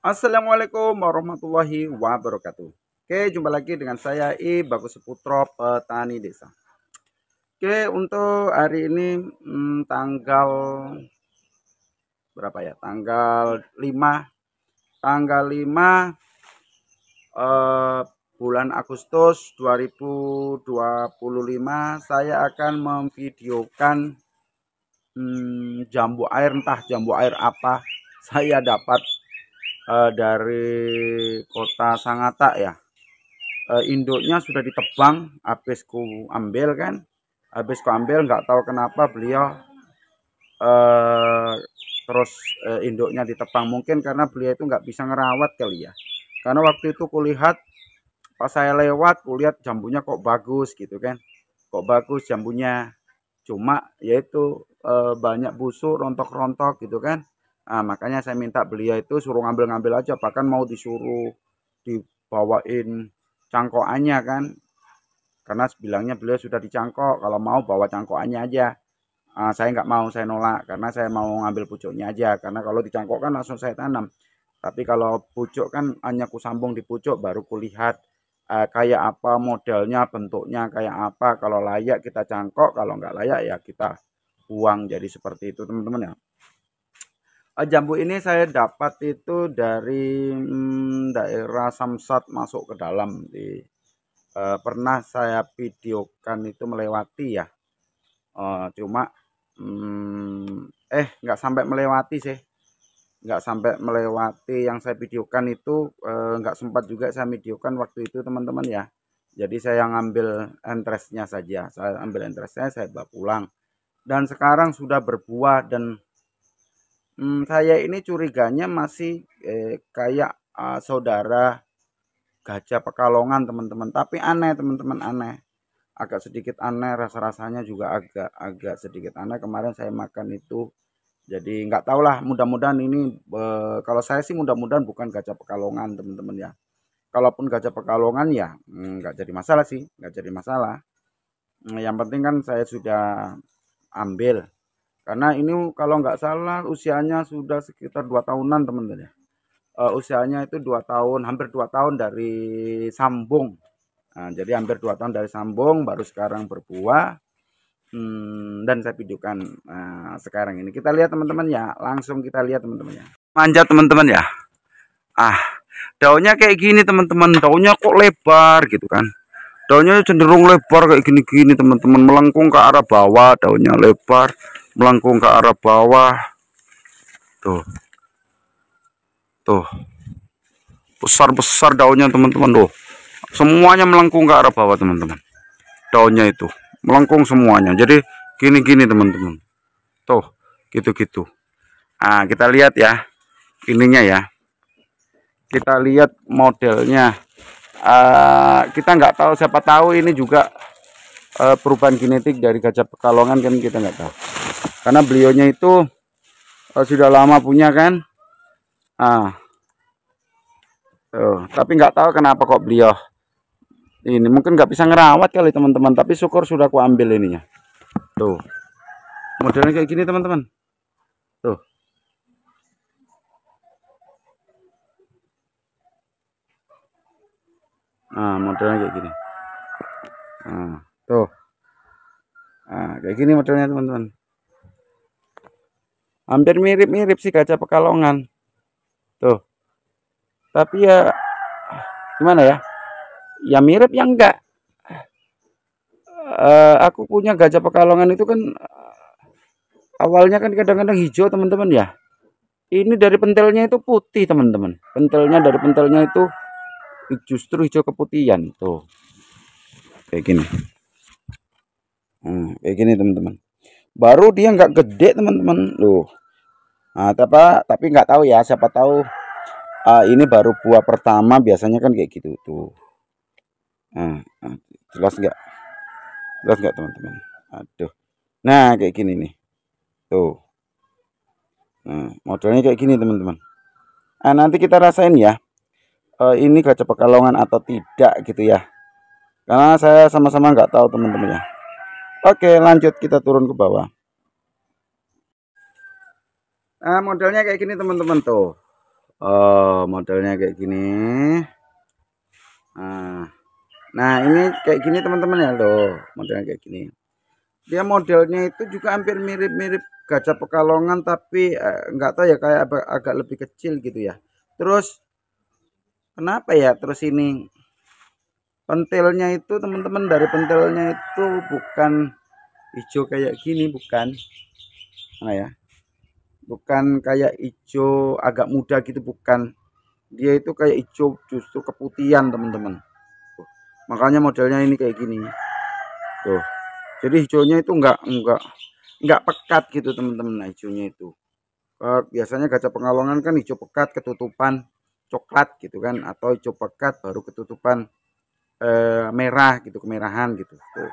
Assalamualaikum warahmatullahi wabarakatuh. Oke, jumpa lagi dengan saya Bagus Putro, petani desa. Oke, untuk hari ini tanggal berapa ya? Tanggal 5 eh, bulan Agustus 2025 saya akan memvideokan jambu air, entah jambu air apa saya dapat dari kota Sangatta ya. Induknya sudah ditebang, habis ku ambil nggak tahu kenapa beliau eh, terus induknya ditebang, mungkin karena beliau itu nggak bisa ngerawat kali ya. Karena waktu itu kulihat pas saya lewat kulihat jambunya kok bagus gitu kan, kok bagus jambunya, cuma yaitu banyak busuk rontok-rontok gitu kan. Nah, makanya saya minta beliau itu suruh ngambil-ngambil aja, bahkan mau disuruh dibawain cangkokannya kan, karena bilangnya beliau sudah dicangkok, kalau mau bawa cangkokannya aja. Saya nggak mau, saya nolak karena saya mau ngambil pucuknya aja, karena kalau dicangkok kan langsung saya tanam, tapi kalau pucuk kan hanya kusambung di pucuk baru kulihat kayak apa modelnya, bentuknya kayak apa, kalau layak kita cangkok, kalau nggak layak ya kita buang, jadi seperti itu teman-teman ya. Jambu ini saya dapat itu dari daerah Samsat masuk ke dalam pernah saya videokan itu melewati ya. Cuma nggak sampai melewati sih, nggak sampai melewati yang saya videokan itu. Nggak sempat juga saya videokan waktu itu teman-teman ya. Jadi saya ngambil entresnya saja, saya ambil entresnya, saya bawa pulang, dan sekarang sudah berbuah. Dan saya ini curiganya masih kayak saudara gajah Pekalongan teman-teman, tapi aneh teman-teman, aneh, agak sedikit aneh, rasa-rasanya juga agak agak sedikit aneh. Kemarin saya makan itu, jadi nggak tahu lah, mudah-mudahan ini kalau saya sih mudah-mudahan bukan gajah Pekalongan teman-teman ya. Kalaupun gajah Pekalongan ya nggak jadi masalah sih, nggak jadi masalah. Yang penting kan saya sudah ambil, karena ini kalau nggak salah usianya sudah sekitar 2 tahunan teman-teman ya. Usianya itu 2 tahun, hampir 2 tahun dari sambung. Nah, jadi hampir 2 tahun dari sambung baru sekarang berbuah. Dan saya videokan sekarang ini. Kita lihat teman-teman ya, langsung kita lihat teman-teman ya. Manjat teman-teman ya. Ah, daunnya kayak gini teman-teman, daunnya kok lebar gitu kan. Daunnya cenderung lebar kayak gini-gini teman-teman, melengkung ke arah bawah, daunnya lebar, melengkung ke arah bawah. Tuh, tuh, besar-besar daunnya teman-teman tuh. Semuanya melengkung ke arah bawah teman-teman. Daunnya itu melengkung semuanya. Jadi gini-gini teman-teman. Tuh, gitu-gitu. Kita lihat ya ininya ya. Kita lihat modelnya. Kita nggak tahu, siapa tahu ini juga perubahan genetik dari gajah Pekalongan kan, kita nggak tahu. Karena beliaunya itu sudah lama punya kan. Tapi nggak tahu kenapa kok beliau ini, mungkin nggak bisa ngerawat kali teman-teman, tapi syukur sudah aku ambil ininya. Tuh, modelnya kayak gini teman-teman. Tuh. Modelnya kayak gini. Tuh. Kayak gini modelnya teman-teman. Hampir mirip-mirip sih gajah Pekalongan. Tuh. Tapi ya gimana ya? Ya mirip ya enggak. Aku punya gajah Pekalongan itu kan awalnya kan kadang-kadang hijau teman-teman ya. Ini dari pentilnya itu putih teman-teman. Dari pentilnya itu justru hijau keputihan. Tuh. Kayak gini. Kayak gini teman-teman. Baru dia nggak gede teman-teman. Loh. Tapi nggak tahu ya, siapa tahu ini baru buah pertama, biasanya kan kayak gitu tuh. Jelas nggak? Jelas nggak teman-teman? Aduh. Nah, kayak gini nih. Tuh. Modelnya kayak gini teman-teman. Nanti kita rasain ya. Ini gajah Pekalongan atau tidak gitu ya. Karena saya sama-sama nggak tahu teman-teman ya. Oke, lanjut kita turun ke bawah. Modelnya kayak gini teman-teman tuh. Oh, modelnya kayak gini. Nah, ini kayak gini teman-teman ya loh, modelnya kayak gini. Dia modelnya itu juga hampir mirip-mirip Gajah Pekalongan, tapi nggak tahu ya, kayak agak lebih kecil gitu ya. Terus kenapa ya? Terus ini pentilnya itu teman-teman, dari pentilnya itu bukan hijau kayak gini, bukan. Nah ya, bukan kayak hijau agak muda gitu, bukan. Dia itu kayak hijau justru keputihan teman-teman. Makanya modelnya ini kayak gini. Tuh. Jadi hijaunya itu enggak pekat gitu teman-teman. Nah, hijaunya itu. Biasanya Gajah Pekalongan kan hijau pekat ketutupan coklat gitu kan, atau hijau pekat baru ketutupan merah gitu, kemerahan gitu. Tuh.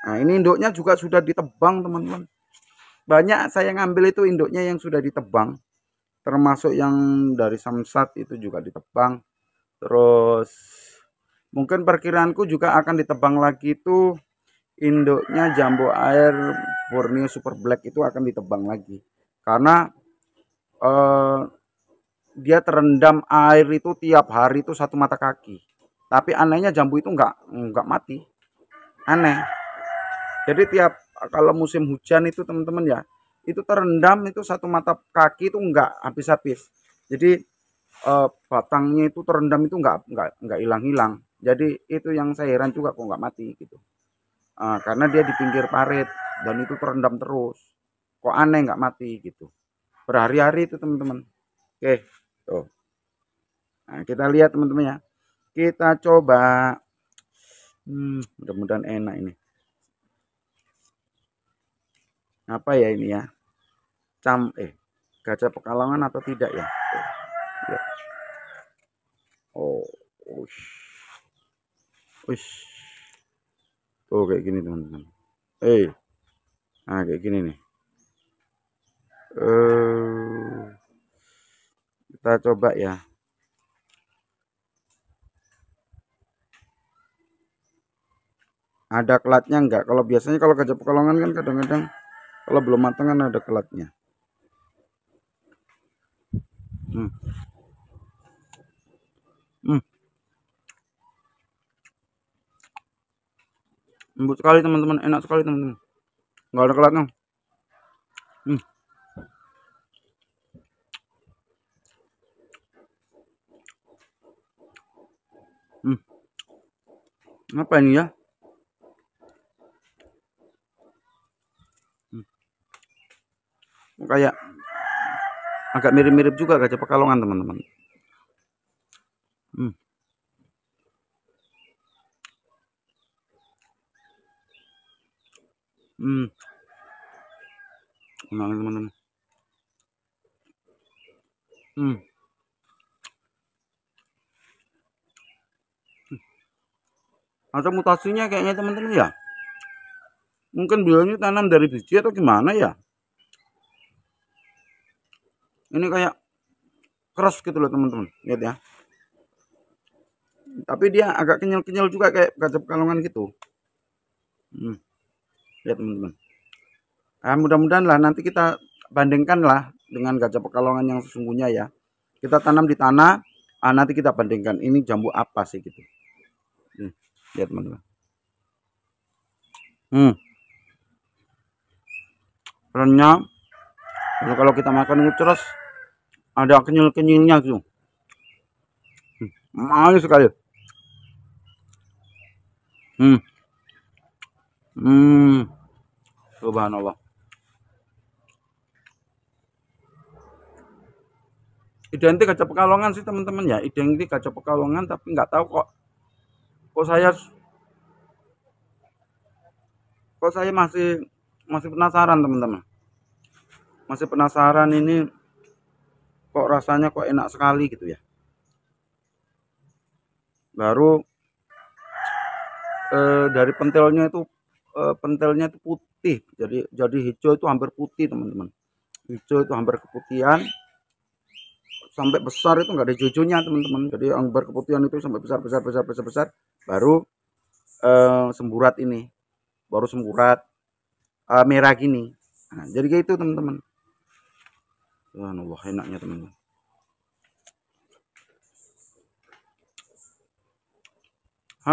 Nah, ini induknya juga sudah ditebang teman-teman. Banyak saya ngambil itu induknya yang sudah ditebang, termasuk yang dari Samsat itu juga ditebang. Terus mungkin perkiraanku juga akan ditebang lagi itu induknya Jambu Air Borneo Super Black, itu akan ditebang lagi karena eh, dia terendam air itu tiap hari itu 1 mata kaki. Tapi anehnya jambu itu nggak mati, aneh. Jadi tiap kalau musim hujan itu teman-teman ya, itu terendam itu 1 mata kaki itu nggak habis-habis. Jadi batangnya itu terendam itu nggak hilang-hilang. Jadi itu yang saya heran juga kok nggak mati gitu. Karena dia di pinggir parit dan itu terendam terus. Kok aneh nggak mati gitu. Berhari-hari itu teman-teman. Oke, tuh. Nah, kita lihat teman-teman ya. Kita coba. Mudah-mudahan enak ini. Apa ya ini ya? Gajah Pekalongan atau tidak ya? Tuh. Oh, ush. Ush. Tuh kayak gini teman-teman. Nah kayak gini nih. Kita coba ya. Ada kelatnya enggak? Kalau biasanya kalau Gajah Pekalongan kan kadang-kadang kalau belum matang kan ada kelatnya. Hmm. Hmm. Lembut sekali teman-teman, enak sekali teman-teman. Enggak ada kelatnya. Hmm. Hmm. Apa ini ya? Kayak agak mirip-mirip juga Gajah Pekalongan teman-teman. Hmm. Hmm. Enak teman-teman. Hmm. Atau mutasinya kayaknya teman-teman ya. Mungkin beliaunya tanam dari biji atau gimana ya. Ini kayak keras gitu loh teman-teman. Lihat ya. Tapi dia agak kenyal-kenyal juga kayak Gajah Pekalongan gitu. Lihat teman-teman. Mudah-mudahan lah nanti kita bandingkan lah dengan Gajah Pekalongan yang sesungguhnya ya. Kita tanam di tanah, nanti kita bandingkan ini jambu apa sih gitu. Lihat teman-teman. Renyah. Lalu kalau kita makan itu terus ada kenyal-kenyalnya gitu. Manis sekali. Subhanallah. Identik Gajah Pekalongan sih teman-teman ya, identik Gajah Pekalongan, tapi nggak tahu kok saya masih penasaran teman-teman, masih penasaran ini kok rasanya kok enak sekali gitu ya. Baru dari pentilnya itu putih, jadi hijau itu hampir putih teman-teman, hijau itu hampir keputihan, sampai besar itu nggak ada jojonya teman-teman, jadi hampir keputihan itu sampai besar, baru semburat ini, baru semburat merah gini. Nah, jadi kayak itu teman-teman. Wah, enaknya teman-teman.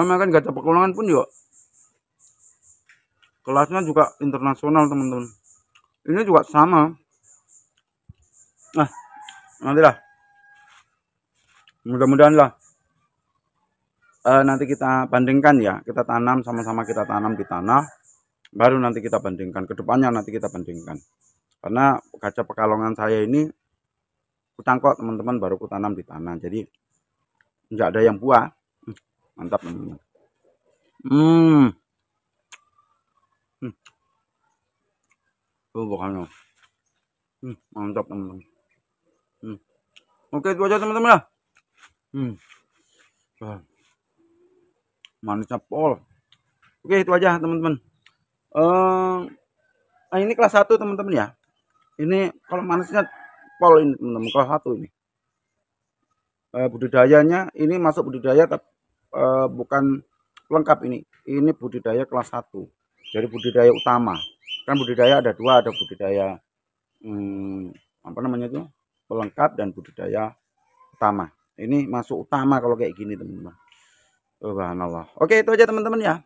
makan gajah Pekalongan pun juga kelasnya juga internasional teman-teman. Ini juga sama. Nah, nantilah mudah-mudahan lah nanti kita bandingkan ya, kita tanam sama-sama, kita tanam di tanah, baru nanti kita bandingkan kedepannya, nanti kita bandingkan. Karena gajah Pekalongan saya ini kutangkok teman-teman, baru kutanam di tanah, jadi nggak ada yang buah. Mantap teman-teman. Tuh bukannya. Mantap teman-teman. Oke, itu aja teman-teman ya. Manisnya pol. Oke, itu aja teman-teman. Ini kelas 1 teman-teman ya. Ini kalau manisnya pol ini teman-teman, kelas 1 ini. Budidayanya ini masuk budidaya bukan lengkap ini. Ini budidaya kelas 1. Jadi budidaya utama. Kan budidaya ada 2, ada budidaya apa namanya itu? Pelengkap dan budidaya utama. Ini masuk utama kalau kayak gini teman-teman. Subhanallah. Oke, itu aja teman-teman ya.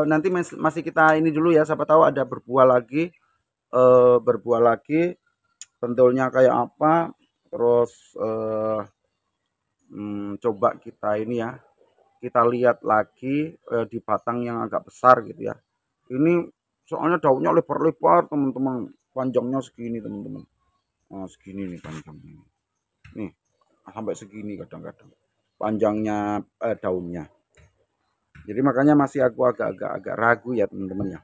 Nanti masih kita ini dulu ya, siapa tahu ada berbuah lagi. Pentulnya kayak apa, terus coba kita ini ya, kita lihat lagi di batang yang agak besar gitu ya. Ini soalnya daunnya lebar-lebar teman-teman, panjangnya segini teman-teman. Segini nih panjangnya nih, sampai segini kadang-kadang panjangnya daunnya. Jadi makanya masih aku agak ragu ya teman-teman ya,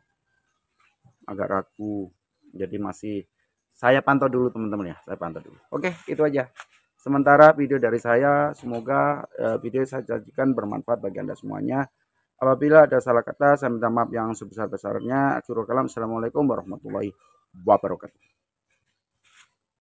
agak ragu. Jadi masih saya pantau dulu teman-teman ya, saya pantau dulu. Oke, itu aja sementara video dari saya. Semoga video saya sajikan bermanfaat bagi Anda semuanya. Apabila ada salah kata, saya minta maaf yang sebesar-besarnya. Akhirul kalam, assalamualaikum warahmatullahi wabarakatuh.